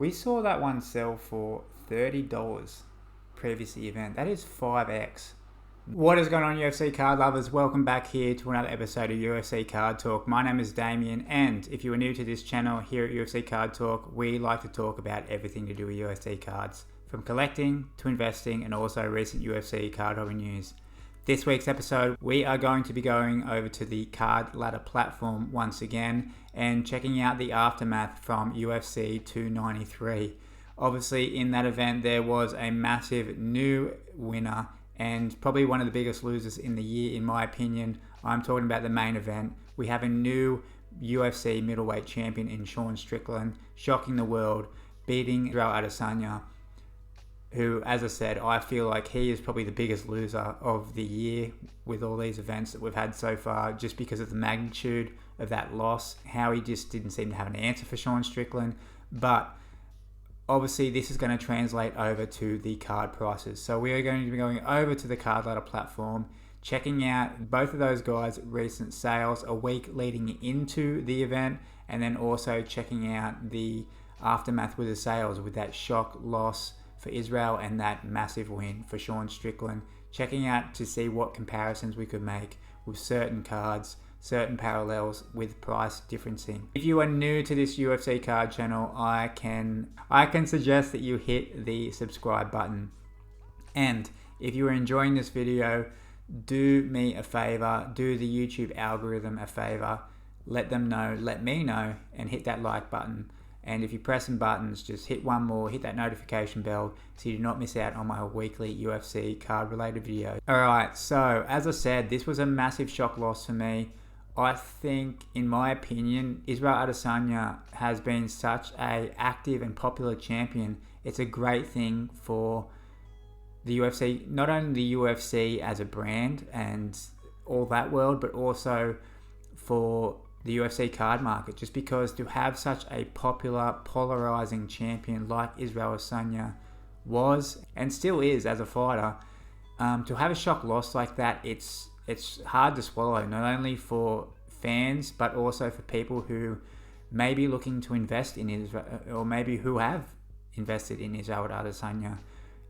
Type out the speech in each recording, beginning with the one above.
We saw that one sell for $30 previous to the event. That is 5x. What is going on, UFC card lovers? Welcome back here to another episode of UFC Card Talk. My name is Damien, and if you are new to this channel here at UFC Card Talk, we like to talk about everything to do with UFC cards, from collecting to investing and also recent UFC card hobby news. This week's episode, we are going to be going over to the Card Ladder platform once again and checking out the aftermath from UFC 293. Obviously, in that event, there was a massive new winner and probably one of the biggest losers in the year, in my opinion. I'm talking about the main event. We have a new UFC middleweight champion in Sean Strickland, shocking the world, beating Israel Adesanya, who, as I said, I feel like he is probably the biggest loser of the year with all these events that we've had so far, just because of the magnitude of that loss, how he just didn't seem to have an answer for Sean Strickland. But obviously, this is going to translate over to the card prices. So we are going to be going over to the Card Ladder platform, checking out both of those guys' recent sales a week leading into the event, and then also checking out the aftermath with the sales with that shock loss for Israel and that massive win for Sean Strickland. Checking out to see what comparisons we could make with certain cards, certain parallels with price differencing. If you are new to this UFC card channel, I can suggest that you hit the subscribe button. And if you are enjoying this video, do me a favor, do the YouTube algorithm a favor, let me know, and hit that like button. And if you're pressing buttons, just hit one more, hit that notification bell so you do not miss out on my weekly UFC card related videos. Alright, so as I said, this was a massive shock loss for me. I think, in my opinion, Israel Adesanya has been such an active and popular champion. It's a great thing for the UFC, not only the UFC as a brand and all that world, but also for the UFC card market, just because to have such a popular, polarizing champion like Israel Adesanya was and still is as a fighter, to have a shock loss like that, it's hard to swallow, not only for fans but also for people who may be looking to invest in Israel, or maybe who have invested in Israel Adesanya.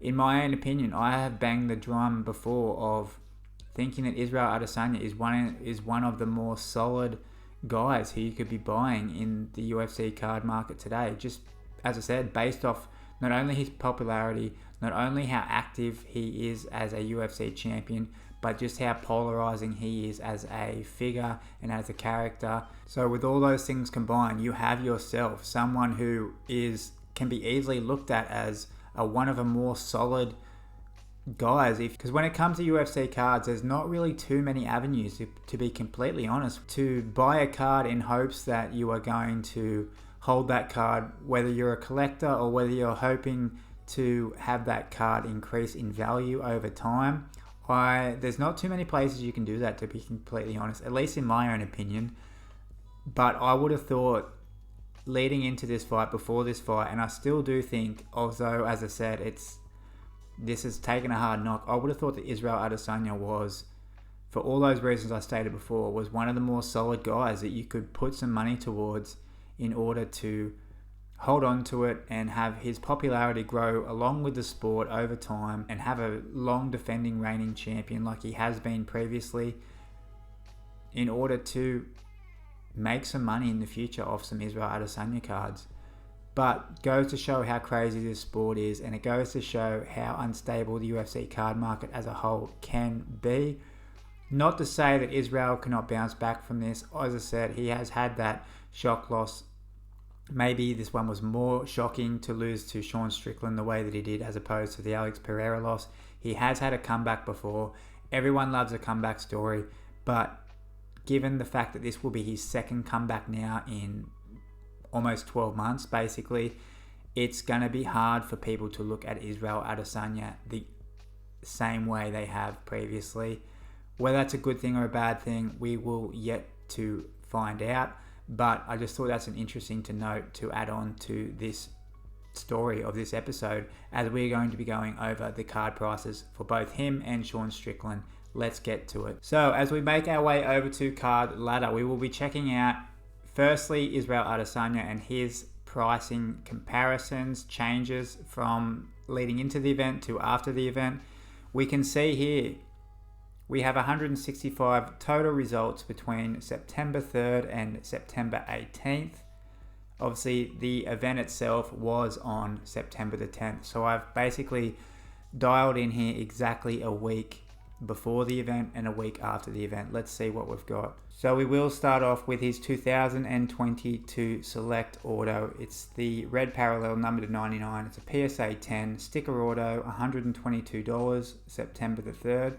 In my own opinion, I have banged the drum before of thinking that Israel Adesanya is one of the more solid guys who you could be buying in the UFC card market today. Just as I said, based off not only his popularity, not only how active he is as a UFC champion, but just how polarizing he is as a figure and as a character. So with all those things combined, you have yourself someone who can be easily looked at as one of the more solid guys, because when it comes to UFC cards, there's not really too many avenues, to be completely honest, to buy a card in hopes that you are going to hold that card, whether you're a collector or whether you're hoping to have that card increase in value over time. There's not too many places you can do that, to be completely honest, at least in my own opinion. But I would have thought, leading into this fight, before this fight, and I still do think, although as I said, this has taken a hard knock, I would have thought that Israel Adesanya was, for all those reasons I stated before, was one of the more solid guys that you could put some money towards in order to hold on to it and have his popularity grow along with the sport over time and have a long defending reigning champion like he has been previously, in order to make some money in the future off some Israel Adesanya cards. But goes to show how crazy this sport is, and it goes to show how unstable the UFC card market as a whole can be. Not to say that Israel cannot bounce back from this. As I said, he has had that shock loss. Maybe this one was more shocking to lose to Sean Strickland the way that he did, as opposed to the Alex Pereira loss. He has had a comeback before. Everyone loves a comeback story, but given the fact that this will be his second comeback now in almost 12 months, basically, it's going to be hard for people to look at Israel Adesanya the same way they have previously. Whether that's a good thing or a bad thing, we will yet to find out. But I just thought that's an interesting to note to add on to this story of this episode, as we're going to be going over the card prices for both him and Sean Strickland. Let's get to it. So as we make our way over to Card Ladder, we will be checking out firstly Israel Adesanya and his pricing comparisons, changes from leading into the event to after the event, we can see here we have 165 total results between September 3rd and September 18th. Obviously, the event itself was on September the 10th. So I've basically dialed in here exactly a week before the event and a week after the event. Let's see what we've got. So we will start off with his 2022 Select Auto. It's the red parallel number to 99. It's a PSA 10 sticker auto, $122, September the 3rd.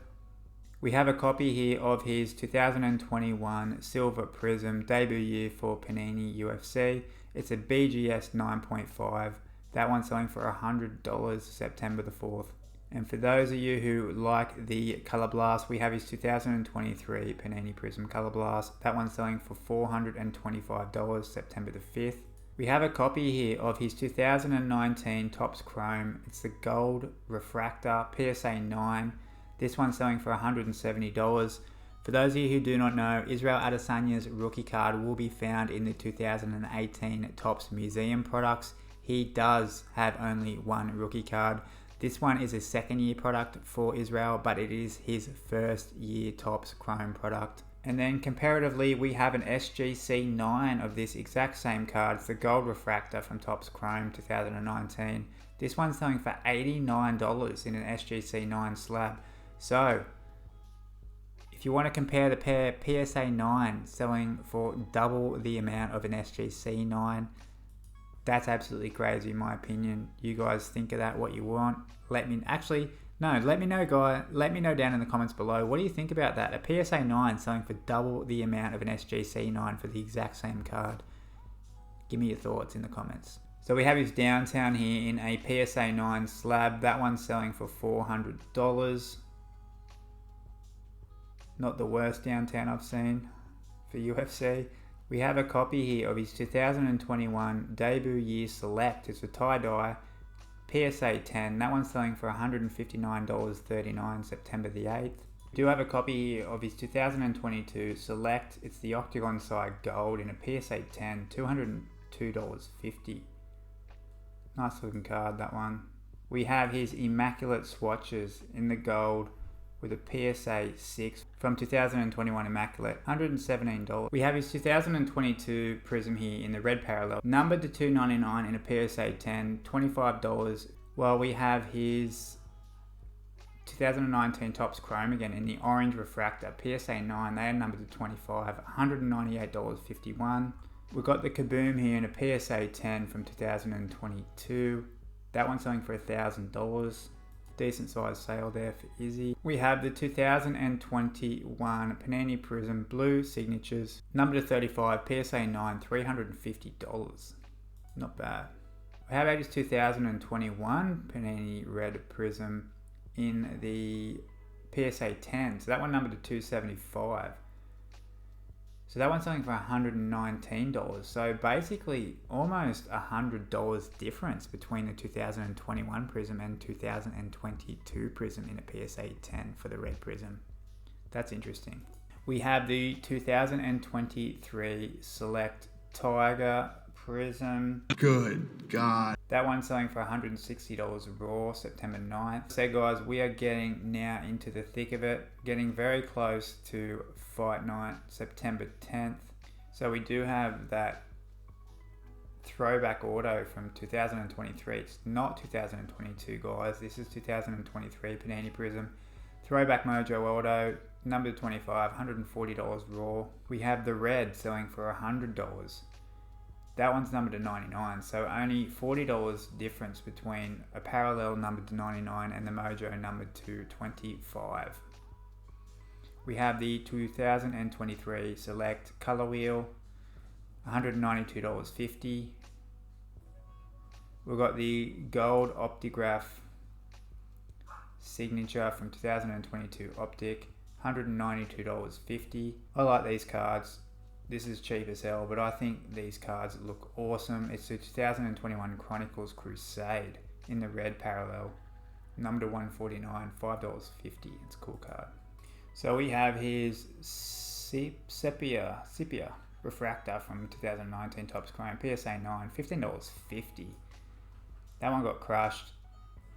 We have a copy here of his 2021 Silver Prism debut year for Panini UFC. It's a BGS 9.5. That one's selling for $100, September the 4th. And for those of you who like the Color Blast, we have his 2023 Panini Prism Color Blast. That one's selling for $425, September the 5th. We have a copy here of his 2019 Topps Chrome. It's the Gold Refractor PSA 9. This one's selling for $170. For those of you who do not know, Israel Adesanya's rookie card will be found in the 2018 Topps Museum products. He does have only one rookie card. This one is a second year product for Israel, but it is his first year Topps Chrome product. And then comparatively, we have an SGC 9 of this exact same card. It's the Gold Refractor from Topps Chrome 2019. This one's selling for $89 in an SGC 9 slab. So, if you want to compare the pair, PSA 9 selling for double the amount of an SGC 9, that's absolutely crazy in my opinion. You guys think of that what you want. Let me know, guys. Let me know down in the comments below. What do you think about that? A PSA 9 selling for double the amount of an SGC 9 for the exact same card. Give me your thoughts in the comments. So we have his Downtown here in a PSA 9 slab. That one's selling for $400. Not the worst Downtown I've seen for UFC. We have a copy here of his 2021 debut year select. It's a tie-dye PSA 10. That one's selling for $159.39, September the 8th. We do have a copy here of his 2022 select. It's the Octagon side gold in a PSA 10, $202.50. Nice looking card, that one. We have his Immaculate Swatches in the gold with a PSA 6 from 2021 Immaculate, $117. We have his 2022 Prism here in the red parallel, numbered to $299 in a PSA 10, $25. While we have his 2019 Topps Chrome again in the orange refractor, PSA 9, they are numbered to $25, $198.51. We've got the Kaboom here in a PSA 10 from 2022. That one's selling for $1,000. Decent size sale there for Izzy. We have the 2021 Panini Prism Blue Signatures, number to 35, PSA 9, $350. Not bad. How about his 2021 Panini Red Prism in the PSA 10? So that one numbered to 275. So that one's selling for $119. So basically almost $100 difference between the 2021 Prism and 2022 Prism in a PSA 10 for the red Prism. That's interesting. We have the 2023 Select Tiger Prism. Good God. That one's selling for $160 raw, September 9th. So guys, we are getting now into the thick of it, getting very close to Fight Night, September 10th. So we do have that throwback auto from 2023. It's not 2022, guys. This is 2023 Panini Prism. Throwback Mojo auto, number 25, $140 raw. We have the red selling for $100. That one's numbered to 99, so only $40 difference between a parallel numbered to 99 and the Mojo numbered to 25. We have the 2023 Select Color Wheel, $192.50. We've got the Gold Optigraph Signature from 2022 Optic, $192.50. I like these cards. This is cheap as hell, but I think these cards look awesome. It's the 2021 Chronicles Crusade in the red parallel, number 149, $5.50. It's a cool card. So we have his Sepia refractor from 2019 Topps Chrome, PSA 9, $15.50. That one got crushed.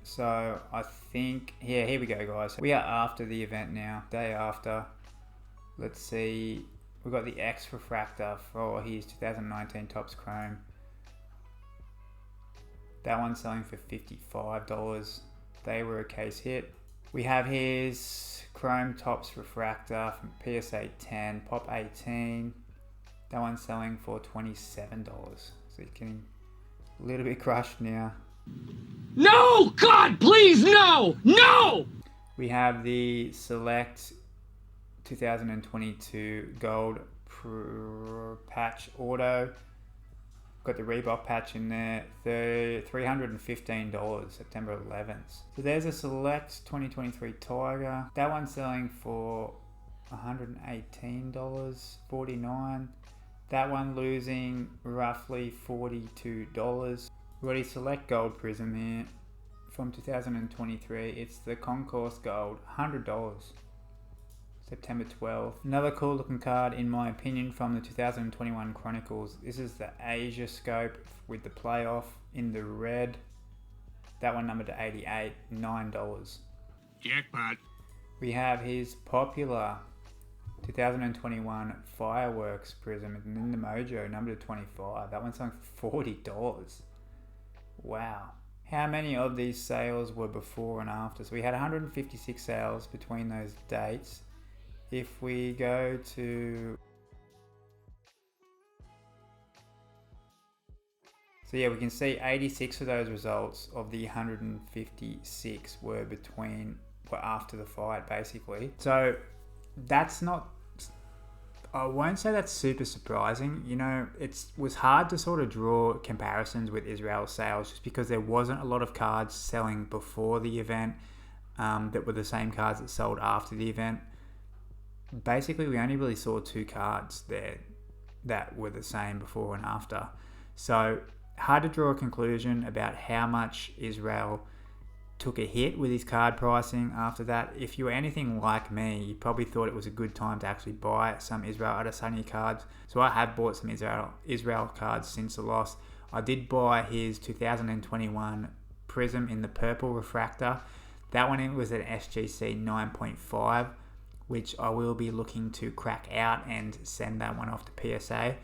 So I think, yeah, here we go, guys. We are after the event now, day after. Let's see. We've got the X refractor for his 2019 Topps Chrome. That one's selling for $55. They were a case hit. We have his Chrome Topps refractor from PSA 10, Pop 18. That one's selling for $27. So it's getting a little bit crushed now. No! God, please, no! No! We have the Select 2022 Gold Patch Auto. Got the Reebok patch in there, $315, September 11th. So there's a Select 2023 Tiger. That one's selling for $118.49. That one losing roughly $42. We've got a Select Gold Prism here from 2023. It's the Concourse Gold, $100. September 12th. Another cool looking card in my opinion from the 2021 Chronicles. This is the Asia Scope with the playoff in the red. That one numbered to 88, $9. Jackpot. We have his popular 2021 Fireworks Prism in the Mojo, numbered to 25. That one's selling for $40. Wow. How many of these sales were before and after? So we had 156 sales between those dates. If we go to... So yeah, we can see 86 of those results of the 156 were after the fight, basically. So that's not... I won't say that's super surprising. You know, it was hard to sort of draw comparisons with Israel's sales just because there wasn't a lot of cards selling before the event that were the same cards that sold after the event. Basically, we only really saw 2 cards there that were the same before and after. So hard to draw a conclusion about how much Israel took a hit with his card pricing after that. If you were anything like me, you probably thought it was a good time to actually buy some Israel Adesanya cards. So I have bought some Israel cards since the loss. I did buy his 2021 Prism in the purple refractor. That one was at SGC 9.5, which I will be looking to crack out and send that one off to PSA,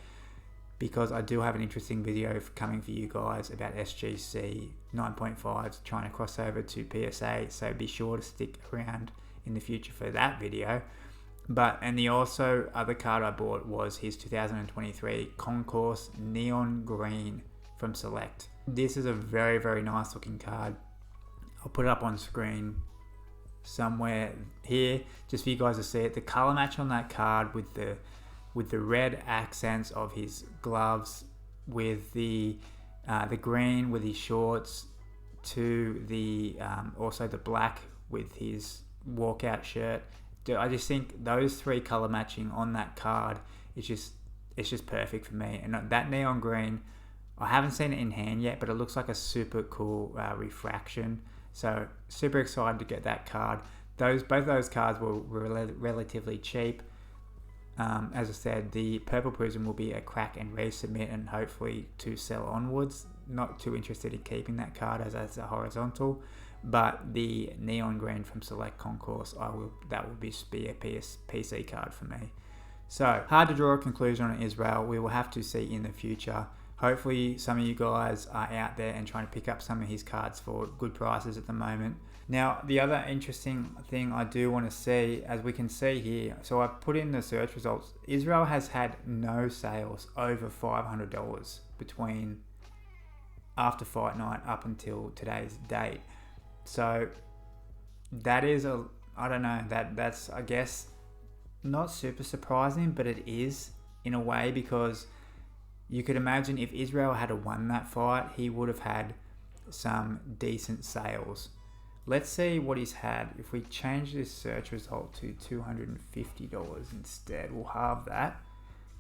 because I do have an interesting video coming for you guys about SGC 9.5s trying to cross over to PSA, so be sure to stick around in the future for that video. And the also other card I bought was his 2023 Concourse Neon Green from Select. This is a very, very nice looking card. I'll put it up on screen somewhere here just for you guys to see it. The color match on that card with the red accents of his gloves, with the green with his shorts, to the also the black with his walkout shirt. I just think those 3 color matching on that card it's just perfect for me. And that neon green, I haven't seen it in hand yet, but it looks like a super cool refraction. So super excited to get that card. Both those cards were relatively cheap. As I said, the purple prism will be a crack and resubmit, and hopefully to sell onwards. Not too interested in keeping that card as a horizontal, but the neon green from Select Concourse, that will be a PC card for me. So hard to draw a conclusion on Israel. We will have to see in the future. Hopefully some of you guys are out there and trying to pick up some of his cards for good prices at the moment. Now, the other interesting thing I do want to see, as we can see here, so I put in the search results, Israel has had no sales over $500 between after fight night up until today's date. So that is I don't know, that's I guess not super surprising, but it is in a way, because you could imagine if Israel had won that fight, he would have had some decent sales. Let's see what he's had. If we change this search result to $250 instead, we'll halve that.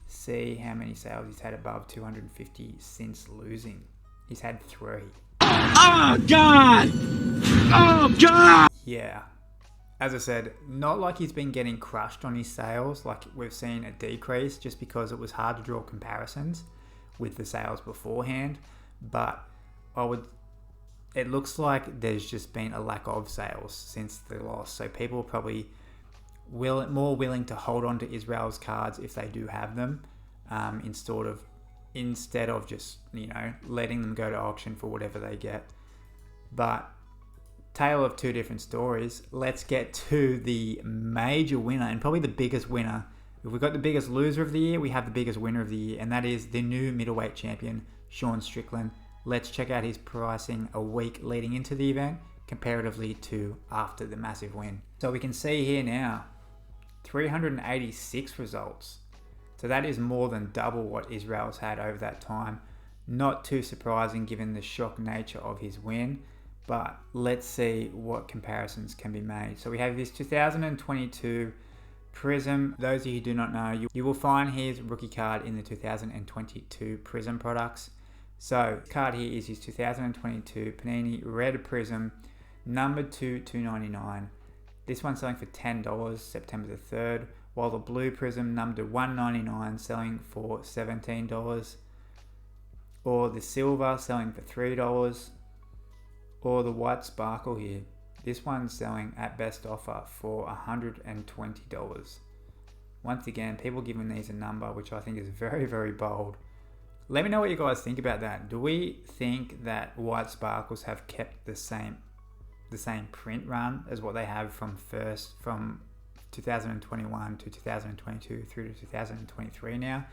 See how many sales he's had above 250 since losing. He's had 3. Oh, God! Oh, God! Yeah. As I said, not like he's been getting crushed on his sales, like we've seen a decrease just because it was hard to draw comparisons with the sales beforehand. But it looks like there's just been a lack of sales since the loss. So people are probably more willing to hold on to Israel's cards if they do have them, instead of just, letting them go to auction for whatever they get. But tale of two different stories. Let's get to the major winner and probably the biggest winner. If we've got the biggest loser of the year, we have the biggest winner of the year, and that is the new middleweight champion, Sean Strickland. Let's check out his pricing a week leading into the event comparatively to after the massive win. So we can see here now, 386 results. So that is more than double what Israel's had over that time. Not too surprising given the shock nature of his win. But let's see what comparisons can be made. So we have this 2022 Prism. Those of you who do not know, you will find his rookie card in the 2022 Prism products. So this card here is his 2022 Panini Red Prism, numbered to 299. This one's selling for $10 September the 3rd, while the blue Prism numbered to 199 selling for $17. Or the silver selling for $3. Or the white sparkle here. This one's selling at best offer for $120. Once again, people giving these a number, which I think is very, very bold. Let me know what you guys think about that. Do we think that white sparkles have kept the same print run as what they have from 2021 to 2022 through to 2023 now?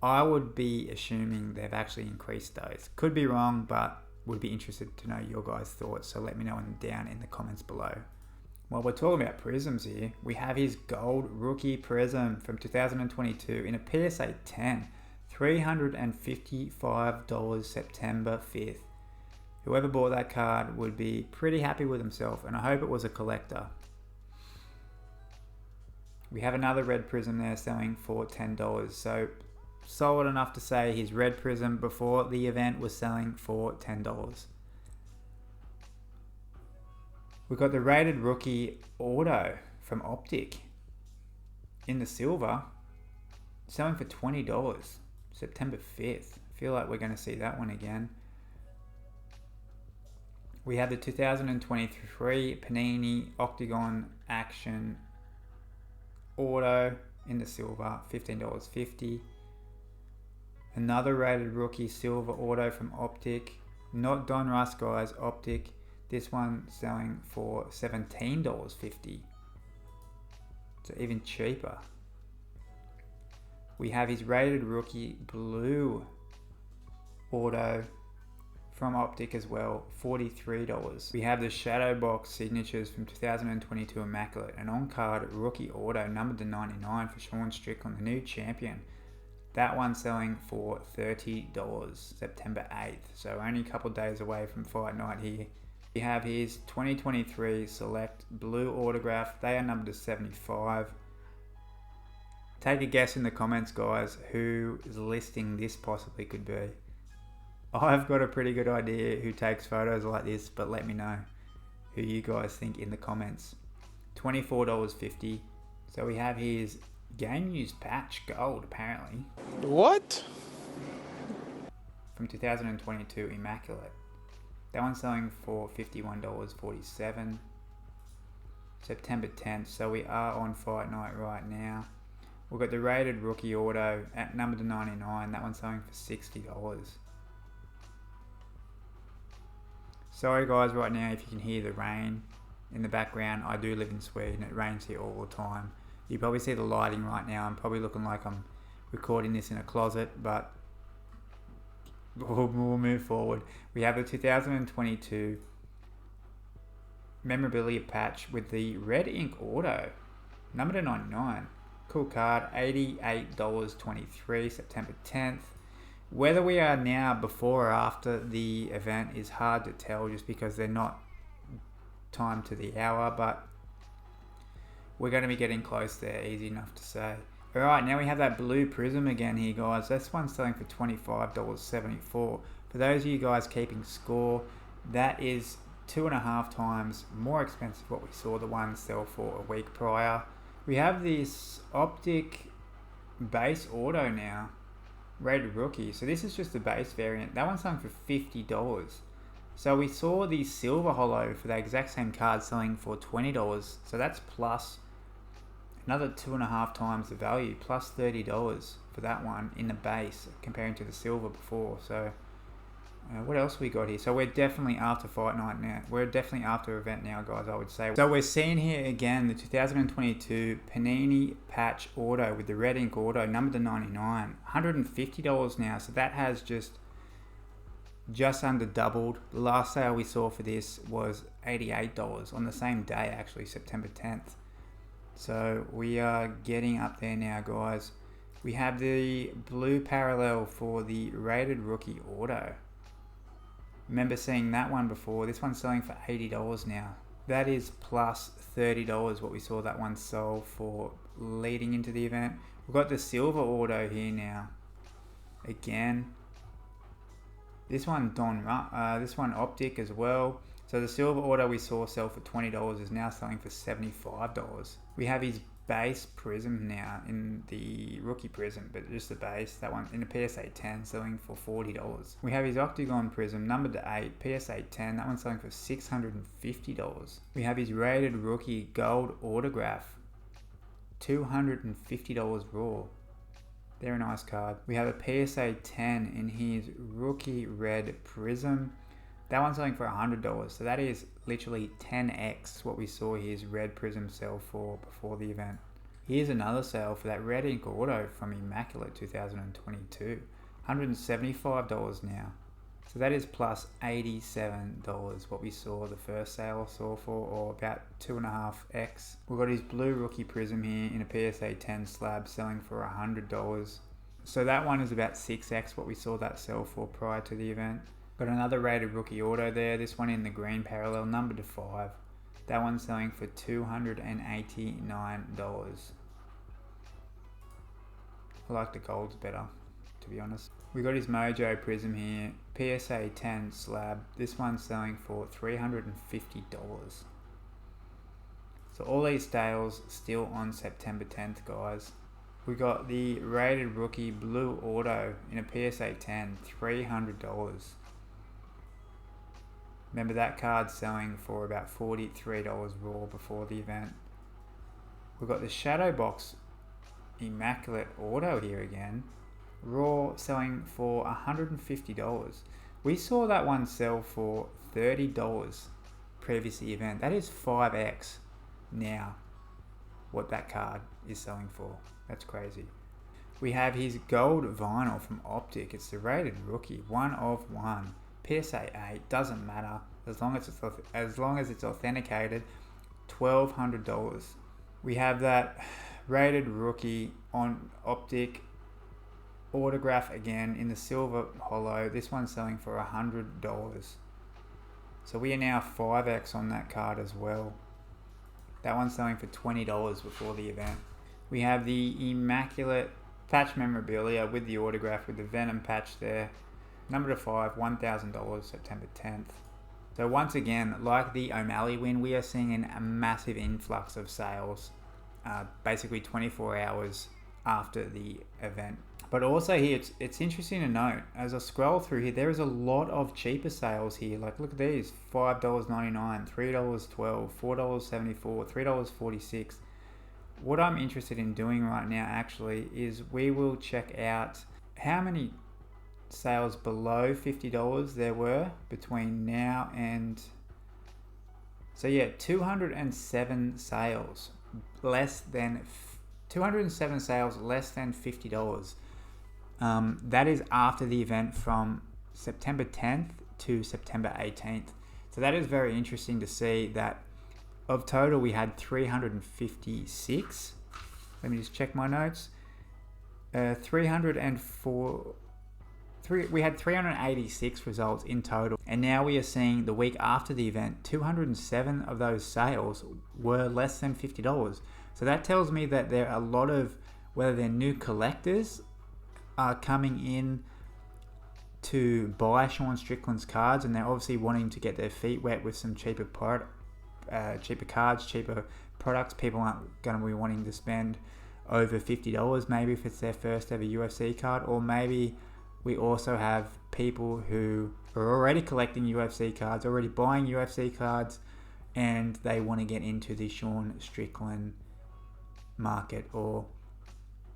I would be assuming they've actually increased those. Could be wrong, but would be interested to know your guys' thoughts, so let me know down in the comments below. While we're talking about prisms here, we have his gold rookie prism from 2022 in a PSA 10, $355 September 5th. Whoever bought that card would be pretty happy with himself, and I hope it was a collector. We have another red prism there selling for $10, so solid enough to say his red prism before the event was selling for $10. We've got the rated rookie auto from Optic in the silver selling for $20 September 5th. I feel like we're going to see that one again. We have the 2023 Panini Octagon Action auto in the silver, $15.50. Another rated rookie silver auto from Optic. Not Don Russ, guys, Optic. This one selling for $17.50. So even cheaper. We have his rated rookie blue auto from Optic as well, $43. We have the Shadow Box signatures from 2022 Immaculate, an on-card rookie auto numbered to 99 for Sean Strickland, the new champion. That one selling for $30 September 8th, so only a couple of days away from fight night here. We have his 2023 Select Blue Autograph. They are numbered to 75. Take a guess in the comments, guys, whose listing this possibly could be. I've got a pretty good idea who takes photos like this, but let me know who you guys think in the comments. $24.50. So we have his Game Used Patch Gold, apparently. What? From 2022 Immaculate. That one's selling for $51.47. September 10th. So we are on fight night right now. We've got the rated rookie auto at number to 99. That one's selling for $60. Sorry guys, right now if you can hear the rain in the background. I do live in Sweden. It rains here all the time. You probably see the lighting right now. I'm probably looking like I'm recording this in a closet, but we'll move forward. We have the 2022 memorabilia patch with the red ink auto, number to 99. Cool card, $88.23, September 10th. Whether we are now before or after the event is hard to tell just because they're not timed to the hour, but we're going to be getting close there, easy enough to say. Alright, now we have that blue prism again here, guys. This one's selling for $25.74. For those of you guys keeping score, that is 2.5 times more expensive what we saw the one sell for a week prior. We have this optic base auto now, rated rookie. So this is just the base variant. That one's selling for $50. So we saw the silver holo for that exact same card selling for $20. So that's plus another 2.5 times the value, plus $30 for that one in the base comparing to the silver before. So what else we got here? So we're definitely after fight night now. We're definitely after event now, guys, I would say. So we're seeing here again the 2022 Panini Patch Auto with the red ink auto, number to 99. $150 now. So that has just under doubled. The last sale we saw for this was $88 on the same day, actually, September 10th. So we are getting up there now, guys. We have the blue parallel for the rated rookie auto. Remember seeing that one before. This one's selling for $80 now. That is plus $30 what we saw that one sell for leading into the event. We've got the silver auto here now. Again, this one this one optic as well. So the silver auto we saw sell for $20 is now selling for $75. We have his base prism now in the rookie prism, but just the base, that one in a PSA 10 selling for $40. We have his octagon prism number to 8, PSA 10, that one's selling for $650. We have his rated rookie gold autograph, $250 raw. They're a nice card. We have a PSA 10 in his rookie red prism. That one's selling for $100. So that is literally 10x what we saw his red prism sell for before the event. Here's another sale for that red ink auto from Immaculate 2022. $175 now. So that is plus $87 what we saw the first sale saw for, or about 2.5x. We've got his blue rookie prism here in a PSA 10 slab selling for $100. So that one is about 6x what we saw that sell for prior to the event. Got another rated rookie auto there, this one in the green parallel, number to 5. That one's selling for $289. I like the golds better, to be honest. We got his Mojo Prism here, PSA 10 slab. This one's selling for $350. So all these sales still on September 10th, guys. We got the rated rookie blue auto in a PSA 10, $300. Remember that card selling for about $43 raw before the event. We've got the Shadow Box Immaculate Auto here again. Raw selling for $150. We saw that one sell for $30 previous to the event. That is 5x now what that card is selling for. That's crazy. We have his gold vinyl from Optic. It's the rated rookie, 1 of 1. PSA 8, doesn't matter as long as it's authenticated. $1,200. We have that rated rookie on Optic autograph again in the silver holo. This one's selling for $100. So we are now 5x on that card as well. That one's selling for $20 before the event. We have the Immaculate patch memorabilia with the autograph with the Venom patch there. Number to 5, $1,000, September 10th. So once again, like the O'Malley win, we are seeing a massive influx of sales, basically 24 hours after the event. But also here, it's interesting to note, as I scroll through here, there is a lot of cheaper sales here. Like, look at these, $5.99, $3.12, $4.74, $3.46. What I'm interested in doing right now, actually, is we will check out how many sales below $50 there were between now and, so yeah, 207 sales less than $50. That is after the event from September 10th to September 18th. So that is very interesting to see that of total we had 356. Let me just check my notes. We had 386 results in total, and now we are seeing the week after the event, 207 of those sales were less than $50. So that tells me that there are a lot of, whether they're new collectors, are coming in to buy Sean Strickland's cards, and they're obviously wanting to get their feet wet with some cheaper cards, cheaper products. People aren't going to be wanting to spend over $50 maybe if it's their first ever UFC card, or maybe we also have people who are already collecting UFC cards, already buying UFC cards, and they want to get into the Sean Strickland market, or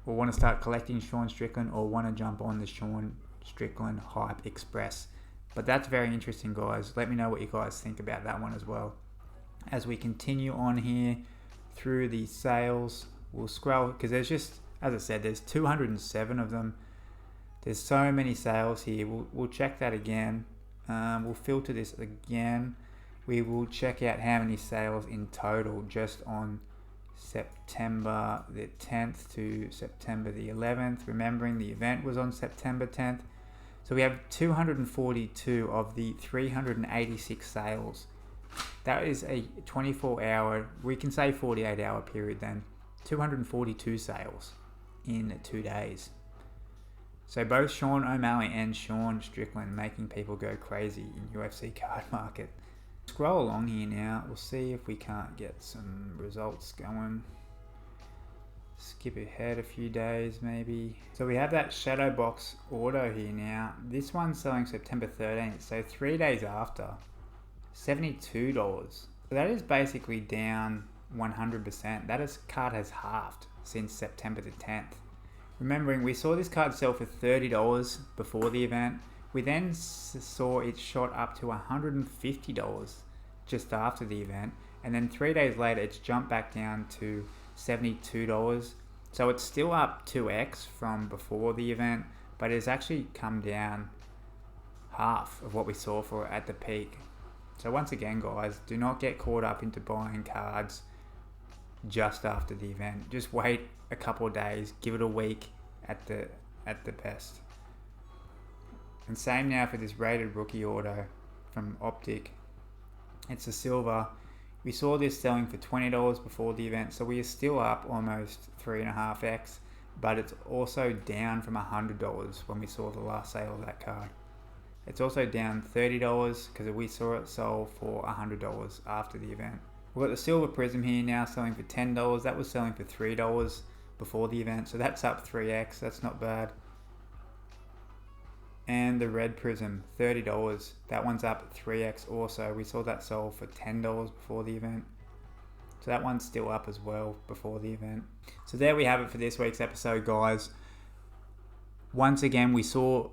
want to start collecting Sean Strickland, or want to jump on the Sean Strickland hype express. But that's very interesting, guys. Let me know what you guys think about that one as well. As we continue on here through the sales, we'll scroll, because there's just, as I said, there's 207 of them. There's so many sales here. We'll check that again. We'll filter this again. We will check out how many sales in total just on September the 10th to September the 11th. Remembering the event was on September 10th. So we have 242 of the 386 sales. That is a 24-hour, we can say 48-hour period then. 242 sales in 2 days. So both Sean O'Malley and Sean Strickland making people go crazy in UFC card market. Scroll along here now. We'll see if we can't get some results going. Skip ahead a few days maybe. So we have that shadow box auto here now. This one's selling September 13th, so 3 days after. $72. So that is basically down 100%. That card has halved since September the 10th. Remembering, we saw this card sell for $30 before the event. We then saw it shot up to $150 just after the event. And then 3 days later, it's jumped back down to $72. So it's still up 2x from before the event, but it's actually come down half of what we saw for it at the peak. So once again, guys, do not get caught up into buying cards just after the event. Just wait a couple of days, give it a week at the best. And same now for this rated rookie auto from Optic. It's a silver. We saw this selling for $20 before the event, so we are still up almost 3.5x, but it's also down from $100 when we saw the last sale of that card. It's also down $30 because we saw it sold for $100 after the event. We've got the silver prism here now selling for $10. That was selling for $3 before the event, so that's up 3x. That's not bad. And the red prism, $30. That one's up 3x also. We saw that sold for $10 before the event. So that one's still up as well before the event. So there we have it for this week's episode, guys. Once again, we saw,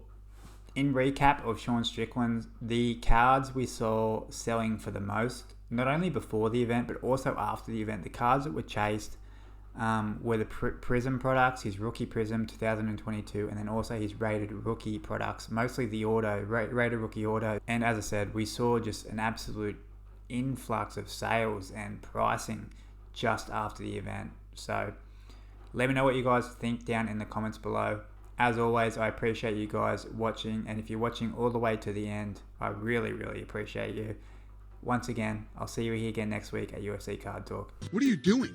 in recap of Sean Strickland, the cards we saw selling for the most, not only before the event, but also after the event. The cards that were chased were the Prism products, his Rookie Prism 2022, and then also his Rated Rookie products, mostly the auto, Rated Rookie auto. And as I said, we saw just an absolute influx of sales and pricing just after the event. So let me know what you guys think down in the comments below. As always, I appreciate you guys watching, and if you're watching all the way to the end, I really, really appreciate you. Once again, I'll see you here again next week at UFC Card Talk. What are you doing?